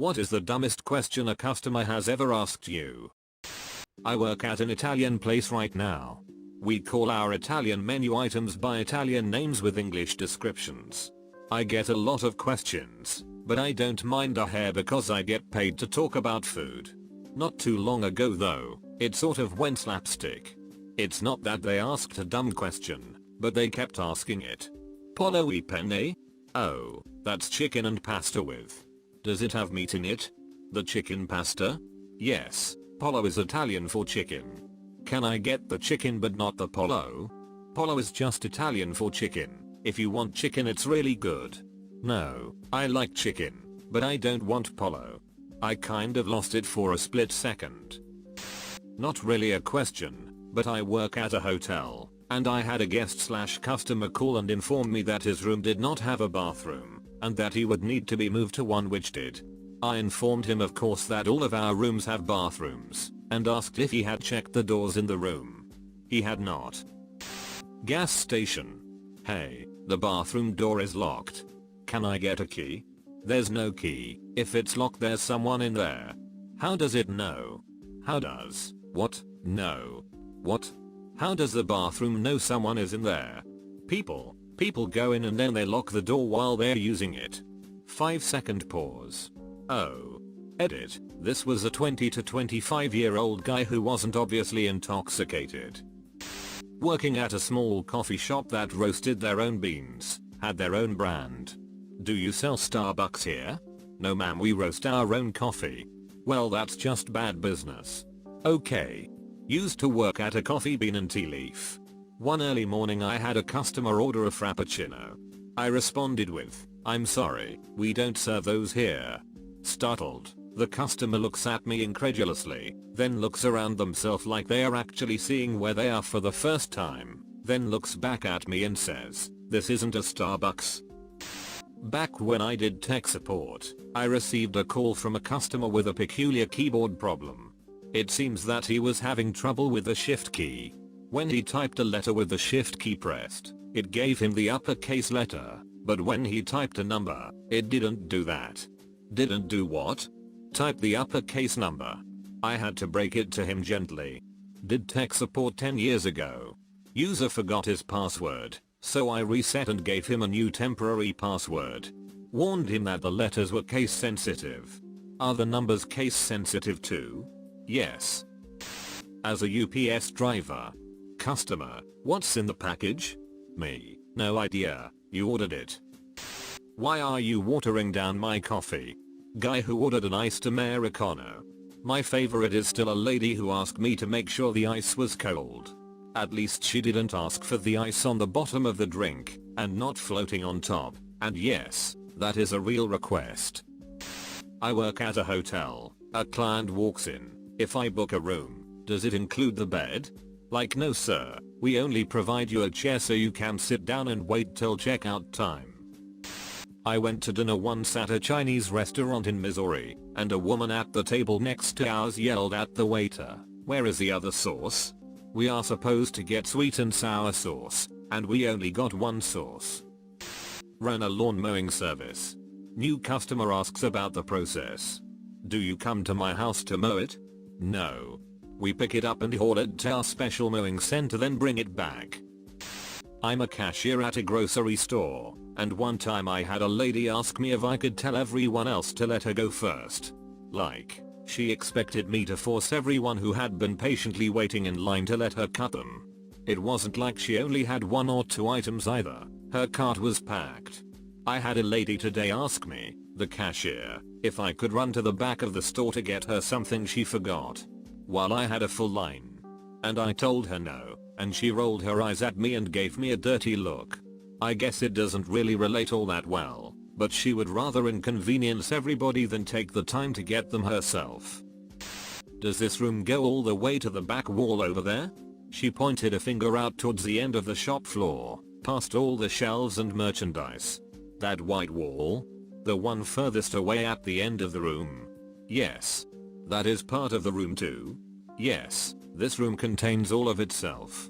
What is the dumbest question a customer has ever asked you? I work at an Italian place right now. We call our Italian menu items by Italian names with English descriptions. I get a lot of questions, but I don't mind a hair because I get paid to talk about food. Not too long ago though, it sort of went slapstick. It's not that they asked a dumb question, but they kept asking it. Pollo e penne? Oh, that's chicken and pasta with. Does it have meat in it? The chicken pasta? Yes, pollo is Italian for chicken. Can I get the chicken but not the pollo? Pollo is just Italian for chicken. If you want chicken it's really good. No, I like chicken, but I don't want pollo. I kind of lost it for a split second. Not really a question, but I work at a hotel, and I had a guest/customer call and inform me that his room did not have a bathroom, and that he would need to be moved to one which did. I informed him of course that all of our rooms have bathrooms, and asked if he had checked the doors in the room. He had not. Gas station. Hey, the bathroom door is locked. Can I get a key? There's no key. If it's locked there's someone in there. How does it know? How does? What? No. What? How does the bathroom know someone is in there? People go in and then they lock the door while they're using it. 5-second pause. Oh. Edit. This was a 20 to 25-year-old guy who wasn't obviously intoxicated. Working at a small coffee shop that roasted their own beans, had their own brand. Do you sell Starbucks here? No ma'am, we roast our own coffee. Well, that's just bad business. Okay. Used to work at a coffee bean and tea leaf. One early morning I had a customer order a frappuccino. I responded with, "I'm sorry, we don't serve those here." Startled, the customer looks at me incredulously, then looks around themselves like they are actually seeing where they are for the first time, then looks back at me and says, "This isn't a Starbucks." Back when I did tech support, I received a call from a customer with a peculiar keyboard problem. It seems that he was having trouble with the shift key. When he typed a letter with the shift key pressed, it gave him the uppercase letter, but when he typed a number, it didn't do that. Didn't do what? Type the uppercase number. I had to break it to him gently. Did tech support 10 years ago. User forgot his password, so I reset and gave him a new temporary password. Warned him that the letters were case sensitive. Are the numbers case sensitive too? Yes. As a UPS driver. Customer, what's in the package? Me, no idea, you ordered it. Why are you watering down my coffee? Guy who ordered an iced Americano. My favorite is still a lady who asked me to make sure the ice was cold. At least she didn't ask for the ice on the bottom of the drink, and not floating on top, and yes, that is a real request. I work at a hotel, a client walks in, if I book a room, does it include the bed? Like no sir, we only provide you a chair so you can sit down and wait till checkout time. I went to dinner once at a Chinese restaurant in Missouri, and a woman at the table next to ours yelled at the waiter, "Where is the other sauce? We are supposed to get sweet and sour sauce, and we only got one sauce." Ran a lawn mowing service. New customer asks about the process. Do you come to my house to mow it? No. We pick it up and haul it to our special mowing center then bring it back. I'm a cashier at a grocery store, and one time I had a lady ask me if I could tell everyone else to let her go first. Like, she expected me to force everyone who had been patiently waiting in line to let her cut them. It wasn't like she only had 1 or 2 items either, her cart was packed. I had a lady today ask me, the cashier, if I could run to the back of the store to get her something she forgot, while I had a full line. And I told her no, and she rolled her eyes at me and gave me a dirty look. I guess it doesn't really relate all that well, but she would rather inconvenience everybody than take the time to get them herself. Does this room go all the way to the back wall over there? She pointed a finger out towards the end of the shop floor, past all the shelves and merchandise. That white wall? The one furthest away at the end of the room? Yes. That is part of the room too? Yes, this room contains all of itself.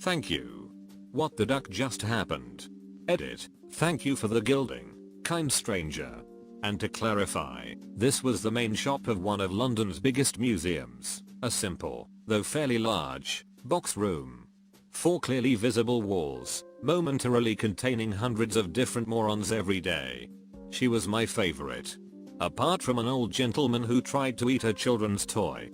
Thank you. What the duck just happened? Edit. Thank you for the gilding, kind stranger. And to clarify, this was the main shop of one of London's biggest museums, a simple, though fairly large, box room. 4 clearly visible walls, momentarily containing hundreds of different morons every day. She was my favorite. Apart from an old gentleman who tried to eat a children's toy.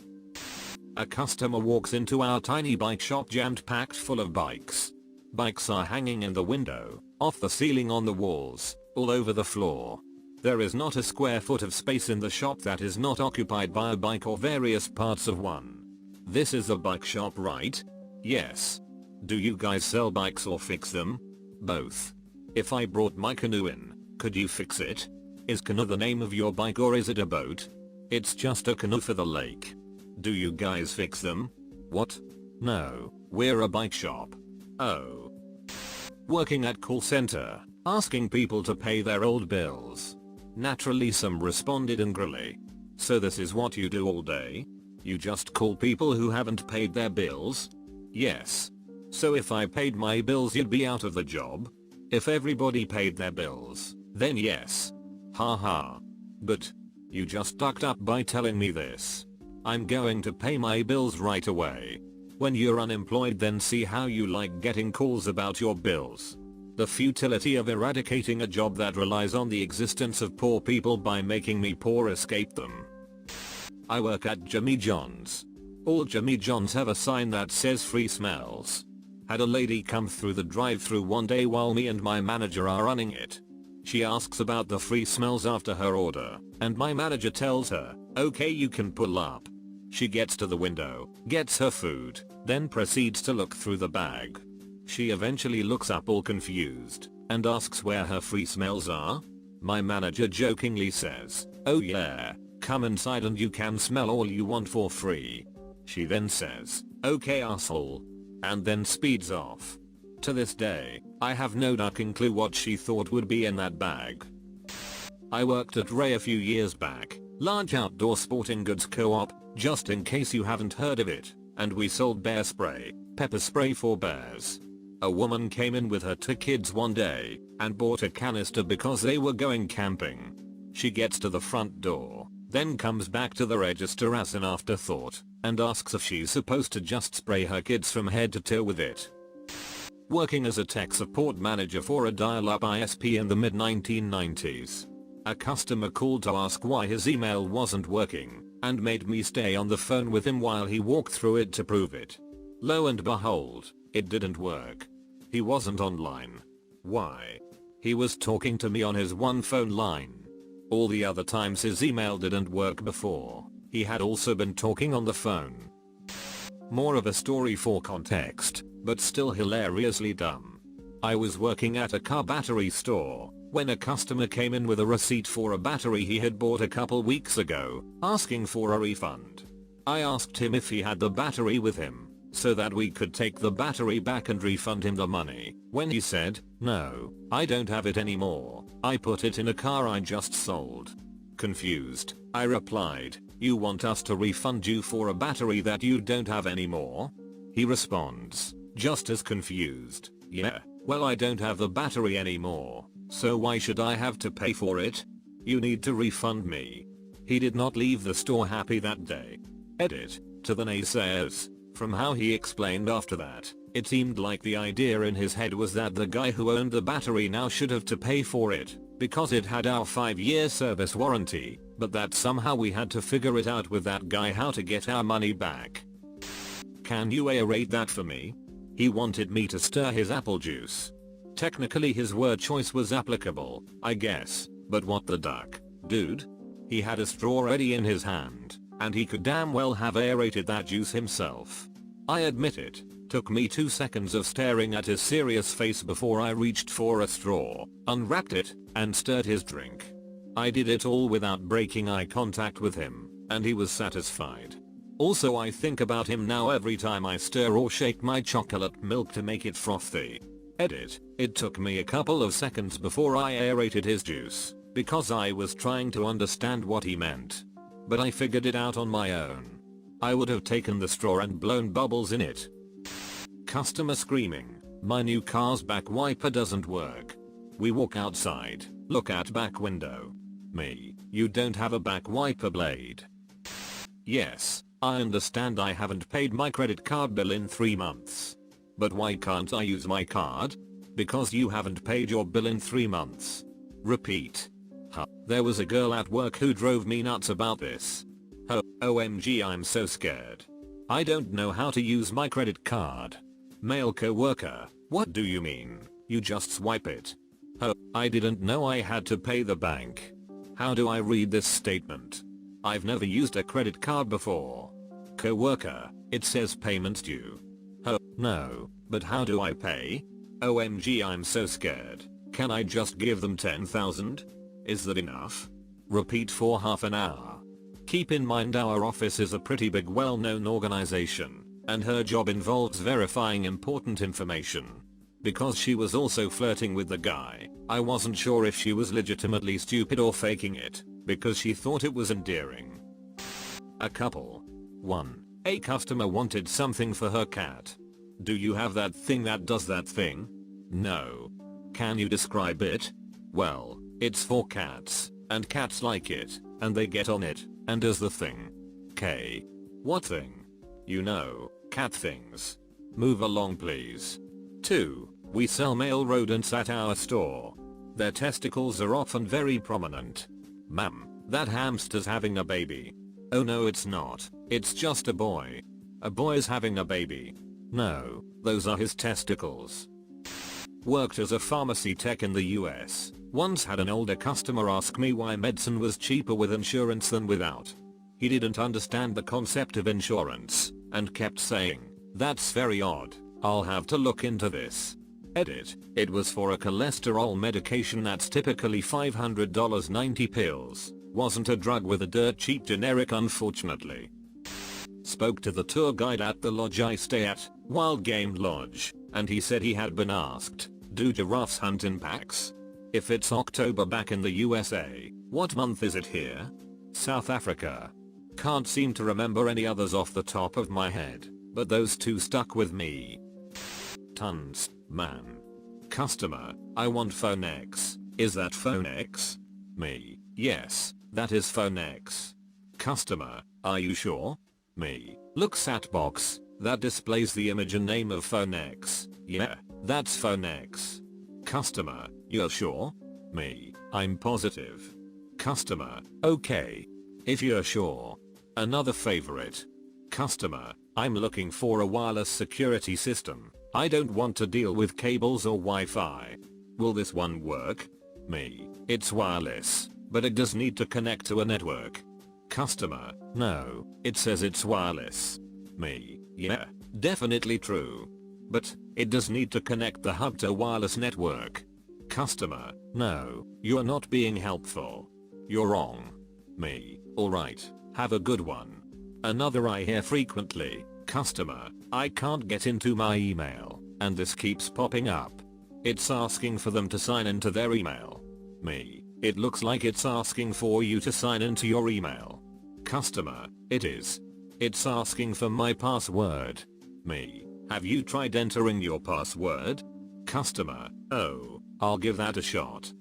A customer walks into our tiny bike shop jammed packed full of bikes. Bikes are hanging in the window, off the ceiling, on the walls, all over the floor. There is not a square foot of space in the shop that is not occupied by a bike or various parts of one. This is a bike shop, right? Yes. Do you guys sell bikes or fix them? Both. If I brought my canoe in, could you fix it? Is canoe the name of your bike or is it a boat? It's just a canoe for the lake. Do you guys fix them? What? No, we're a bike shop. Oh. Working at call center, asking people to pay their old bills. Naturally some responded angrily. So this is what you do all day? You just call people who haven't paid their bills? Yes. So if I paid my bills you'd be out of the job? If everybody paid their bills, then yes. Haha. But you just ducked up by telling me this. I'm going to pay my bills right away. When you're unemployed then see how you like getting calls about your bills. The futility of eradicating a job that relies on the existence of poor people by making me poor escape them. I work at Jimmy John's. All Jimmy John's have a sign that says free smells. Had a lady come through the drive-thru one day while me and my manager are running it. She asks about the free smells after her order, and my manager tells her, okay you can pull up. She gets to the window, gets her food, then proceeds to look through the bag. She eventually looks up all confused, and asks where her free smells are. My manager jokingly says, oh yeah, come inside and you can smell all you want for free. She then says, okay asshole, and then speeds off. To this day, I have no fucking clue what she thought would be in that bag. I worked at Ray a few years back, large outdoor sporting goods co-op, just in case you haven't heard of it, and we sold bear spray, pepper spray for bears. A woman came in with her 2 kids one day, and bought a canister because they were going camping. She gets to the front door, then comes back to the register as an afterthought, and asks if she's supposed to just spray her kids from head to toe with it. Working as a tech support manager for a dial-up ISP in the mid-1990s. A customer called to ask why his email wasn't working, and made me stay on the phone with him while he walked through it to prove it. Lo and behold, it didn't work. He wasn't online. Why? He was talking to me on his one phone line. All the other times his email didn't work before, he had also been talking on the phone. More of a story for context, but still hilariously dumb. I was working at a car battery store when a customer came in with a receipt for a battery he had bought a couple weeks ago, asking for a refund. I asked him if he had the battery with him, so that we could take the battery back and refund him the money, when he said, no, I don't have it anymore, I put it in a car I just sold. Confused, I replied, you want us to refund you for a battery that you don't have anymore? He responds, just as confused, yeah, well I don't have the battery anymore, so why should I have to pay for it? You need to refund me. He did not leave the store happy that day. Edit, to the naysayers. From how he explained after that, it seemed like the idea in his head was that the guy who owned the battery now should have to pay for it, because it had our 5-year service warranty, but that somehow we had to figure it out with that guy how to get our money back. Can you aerate that for me? He wanted me to stir his apple juice. Technically his word choice was applicable, I guess, but what the duck, dude? He had a straw ready in his hand, and he could damn well have aerated that juice himself. I admit it, took me 2 seconds of staring at his serious face before I reached for a straw, unwrapped it, and stirred his drink. I did it all without breaking eye contact with him, and he was satisfied. Also I think about him now every time I stir or shake my chocolate milk to make it frothy. Edit, it took me a couple of seconds before I aerated his juice, because I was trying to understand what he meant. But I figured it out on my own. I would have taken the straw and blown bubbles in it. Customer screaming, my new car's back wiper doesn't work. We walk outside, look at back window. Me. You don't have a back wiper blade. Yes, I understand I haven't paid my credit card bill in 3 months. But why can't I use my card? Because you haven't paid your bill in 3 months. Repeat. Huh. There was a girl at work who drove me nuts about this. OMG, I'm so scared. I don't know how to use my credit card. Male coworker, what do you mean? You just swipe it. I didn't know I had to pay the bank. How do I read this statement? I've never used a credit card before. Coworker, it says payment due. No, but how do I pay? OMG, I'm so scared. Can I just give them 10,000? Is that enough? Repeat for half an hour. Keep in mind our office is a pretty big well-known organization, and her job involves verifying important information. Because she was also flirting with the guy, I wasn't sure if she was legitimately stupid or faking it, because she thought it was endearing. A couple. 1. A customer wanted something for her cat. Do you have that thing that does that thing? No. Can you describe it? Well, it's for cats, and cats like it, and they get on it, and does the thing. K. What thing? You know, cat things. Move along please. 2. We sell male rodents at our store. Their testicles are often very prominent. Ma'am, that hamster's having a baby. Oh no, it's not. It's just a boy. A boy's having a baby. No, those are his testicles. Worked as a pharmacy tech in the US. Once had an older customer ask me why medicine was cheaper with insurance than without. He didn't understand the concept of insurance and kept saying, "That's very odd. I'll have to look into this." Edit. It was for a cholesterol medication that's typically $500, 90 pills. Wasn't a drug with a dirt cheap generic, unfortunately. Spoke to the tour guide at the lodge I stay at, Wild Game Lodge, and he said he had been asked, do giraffes hunt in packs? If it's October back in the USA, what month is it here? South Africa. Can't seem to remember any others off the top of my head, but those two stuck with me. Tons, man. Customer, I want phone X. Is that phone X? Me, yes, that is phone X. Customer, are you sure? Me, look sat box, that displays the image and name of phone X. Yeah, that's phone X. Customer, you're sure? Me, I'm positive. Customer, okay. If you're sure. Another favorite. Customer, I'm looking for a wireless security system. I don't want to deal with cables or Wi-Fi. Will this one work? Me, it's wireless, but it does need to connect to a network. Customer, no, it says it's wireless. Me, yeah, definitely true. But, it does need to connect the hub to a wireless network. Customer, no, you're not being helpful. You're wrong. Me, alright, have a good one. Another I hear frequently. Customer, I can't get into my email, and this keeps popping up. It's asking for them to sign into their email. Me, it looks like it's asking for you to sign into your email. Customer, it is. It's asking for my password. Me, have you tried entering your password? Customer, oh, I'll give that a shot.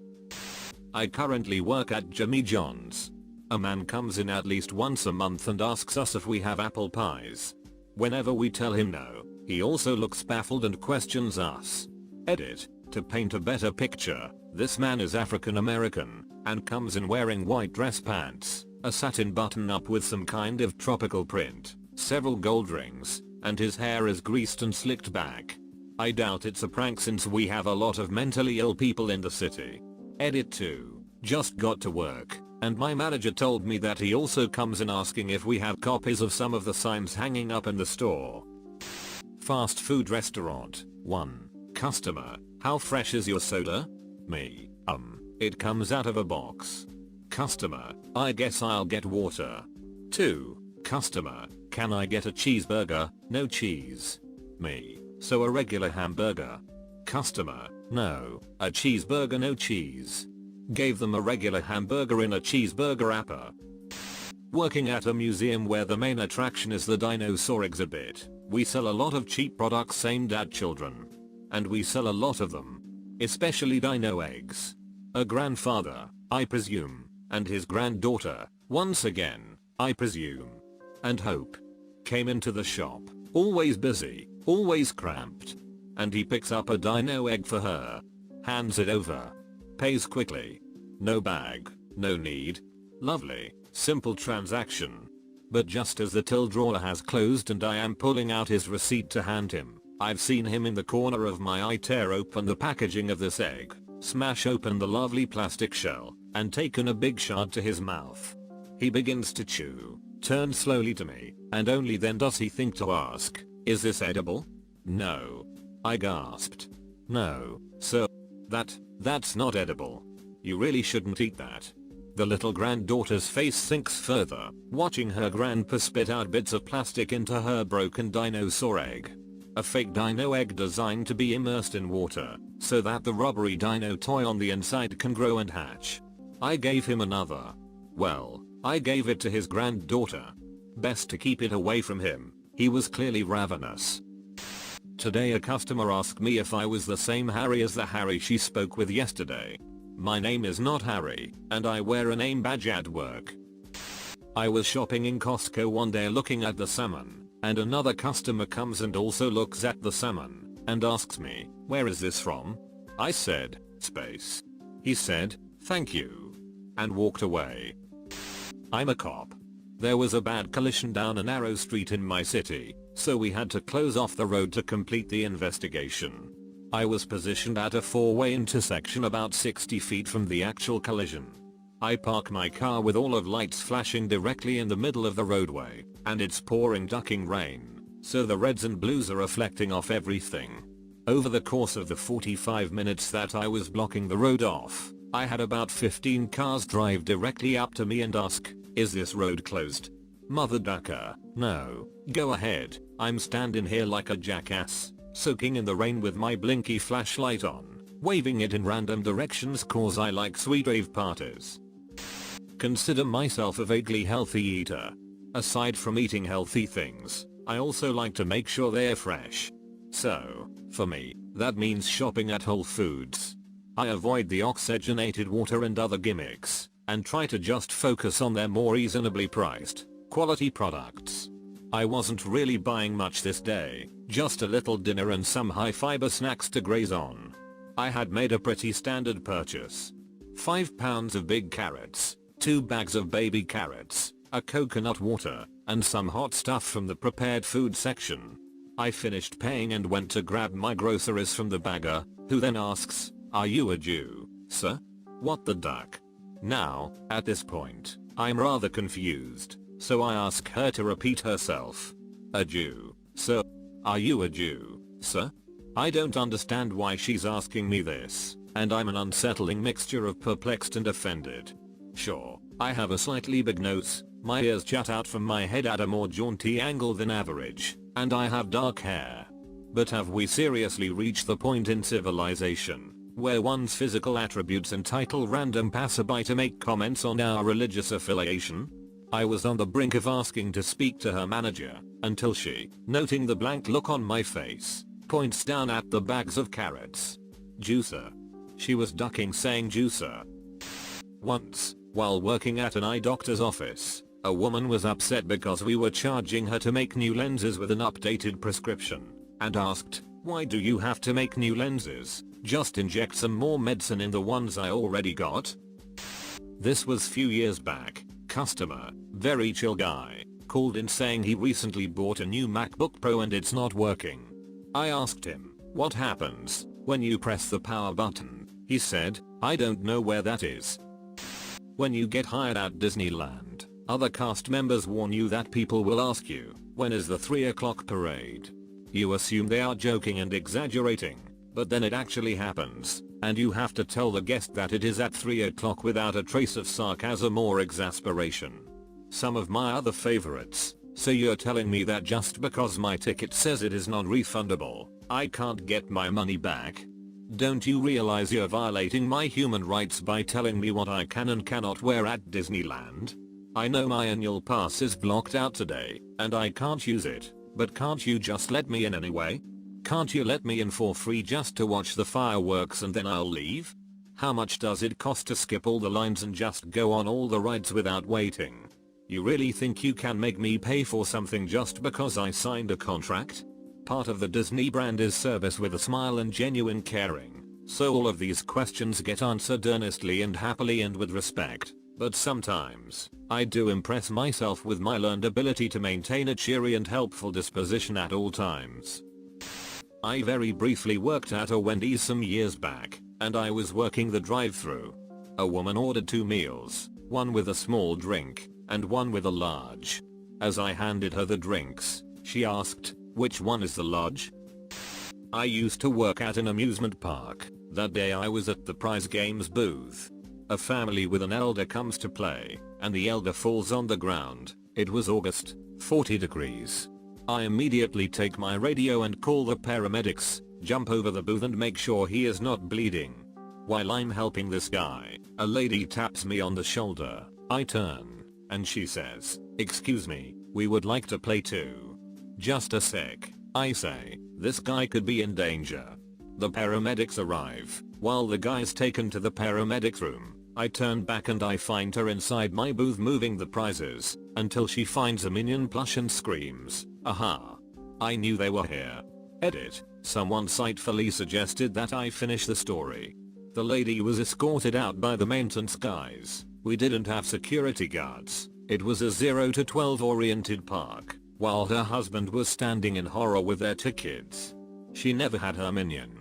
I currently work at Jimmy John's. A man comes in at least once a month and asks us if we have apple pies. Whenever we tell him no, he also looks baffled and questions us. Edit. To paint a better picture, this man is African American, and comes in wearing white dress pants, a satin button up with some kind of tropical print, several gold rings, and his hair is greased and slicked back. I doubt it's a prank since we have a lot of mentally ill people in the city. Edit 2. Just got to work, and my manager told me that he also comes in asking if we have copies of some of the signs hanging up in the store. Fast food restaurant. 1. Customer, how fresh is your soda? Me, it comes out of a box. Customer, I guess I'll get water. 2. Customer, can I get a cheeseburger? No cheese. Me, so a regular hamburger. Customer, no, a cheeseburger no cheese. Gave them a regular hamburger in a cheeseburger wrapper. Working at a museum where the main attraction is the dinosaur exhibit, we sell a lot of cheap products aimed at children. And we sell a lot of them. Especially dino eggs. A grandfather, I presume, and his granddaughter, once again, I presume, and hope, came into the shop, always busy, always cramped. And he picks up a dino egg for her, hands it over, pays quickly. No bag, no need. Lovely, simple transaction. But just as the till drawer has closed and I am pulling out his receipt to hand him, I've seen him in the corner of my eye tear open the packaging of this egg, smash open the lovely plastic shell, and taken a big shard to his mouth. He begins to chew, turns slowly to me, and only then does he think to ask, "Is this edible?" "No." I gasped. "No, sir. That's not edible. You really shouldn't eat that." The little granddaughter's face sinks further, watching her grandpa spit out bits of plastic into her broken dinosaur egg. A fake dino egg designed to be immersed in water, so that the rubbery dino toy on the inside can grow and hatch. I gave him another. Well, I gave it to his granddaughter. Best to keep it away from him, he was clearly ravenous. Today a customer asked me if I was the same Harry as the Harry she spoke with yesterday. My name is not Harry, and I wear a name badge at work. I was shopping in Costco one day looking at the salmon, and another customer comes and also looks at the salmon, and asks me, "Where is this from?" I said, "Space." He said, "Thank you," and walked away. I'm a cop. There was a bad collision down a narrow street in my city, so we had to close off the road to complete the investigation. I was positioned at a four-way intersection about 60 feet from the actual collision. I park my car with all of lights flashing directly in the middle of the roadway, and it's pouring ducking rain, so the reds and blues are reflecting off everything. Over the course of the 45 minutes that I was blocking the road off, I had about 15 cars drive directly up to me and ask, "Is this road closed?" Mother ducker, no, go ahead, I'm standing here like a jackass, soaking in the rain with my blinky flashlight on, waving it in random directions cause I like sweet rave parties. Consider myself a vaguely healthy eater. Aside from eating healthy things, I also like to make sure they're fresh. So, for me, that means shopping at Whole Foods. I avoid the oxygenated water and other gimmicks, and try to just focus on their more reasonably priced, quality products. I wasn't really buying much this day, just a little dinner and some high fiber snacks to graze on. I had made a pretty standard purchase. 5 pounds of big carrots, 2 bags of baby carrots, a coconut water, and some hot stuff from the prepared food section. I finished paying and went to grab my groceries from the bagger, who then asks, "Are you a Jew, sir?" What the duck? Now, at this point, I'm rather confused, so I ask her to repeat herself. "A Jew, sir? Are you a Jew, sir?" I don't understand why she's asking me this, and I'm an unsettling mixture of perplexed and offended. Sure, I have a slightly big nose, my ears jut out from my head at a more jaunty angle than average, and I have dark hair. But have we seriously reached the point in civilization where one's physical attributes entitle random passerby to make comments on our religious affiliation? I was on the brink of asking to speak to her manager, until she, noting the blank look on my face, points down at the bags of carrots. "Juicer." She was ducking saying juicer. Once, while working at an eye doctor's office, a woman was upset because we were charging her to make new lenses with an updated prescription, and asked, "Why do you have to make new lenses? Just inject some more medicine in the ones I already got." This was few years back. Customer, very chill guy, called in saying he recently bought a new MacBook Pro and it's not working. I asked him, "What happens when you press the power button?" He said, "I don't know where that is." When you get hired at Disneyland, other cast members warn you that people will ask you, "When is the 3 o'clock parade?" You assume they are joking and exaggerating, but then it actually happens, and you have to tell the guest that it is at 3 o'clock without a trace of sarcasm or exasperation. Some of my other favorites, "So you're telling me that just because my ticket says it is non-refundable, I can't get my money back? Don't you realize you're violating my human rights by telling me what I can and cannot wear at Disneyland? I know my annual pass is blocked out today, and I can't use it, but can't you just let me in anyway? Can't you let me in for free just to watch the fireworks and then I'll leave? How much does it cost to skip all the lines and just go on all the rides without waiting? You really think you can make me pay for something just because I signed a contract? Part of the Disney brand is service with a smile and genuine caring, so all of these questions get answered earnestly and happily and with respect. But sometimes, I do impress myself with my learned ability to maintain a cheery and helpful disposition at all times. I very briefly worked at a Wendy's some years back, and I was working the drive-thru. A woman ordered 2 meals, one with a small drink, and one with a large. As I handed her the drinks, she asked, "Which one is the large?" I used to work at an amusement park. That day I was at the prize games booth. A family with an elder comes to play, and the elder falls on the ground. It was August, 40 degrees. I immediately take my radio and call the paramedics, jump over the booth and make sure he is not bleeding. While I'm helping this guy, a lady taps me on the shoulder. I turn, and she says, "Excuse me, we would like to play too." "Just a sec," I say, "this guy could be in danger." The paramedics arrive. While the guy's taken to the paramedics room, I turn back and I find her inside my booth moving the prizes, until she finds a Minion plush and screams, "Aha! I knew they were here." Edit. Someone sightfully suggested that I finish the story. The lady was escorted out by the maintenance guys. We didn't have security guards. It was a 0 to 12 oriented park, while her husband was standing in horror with their 2 kids. She never had her Minion.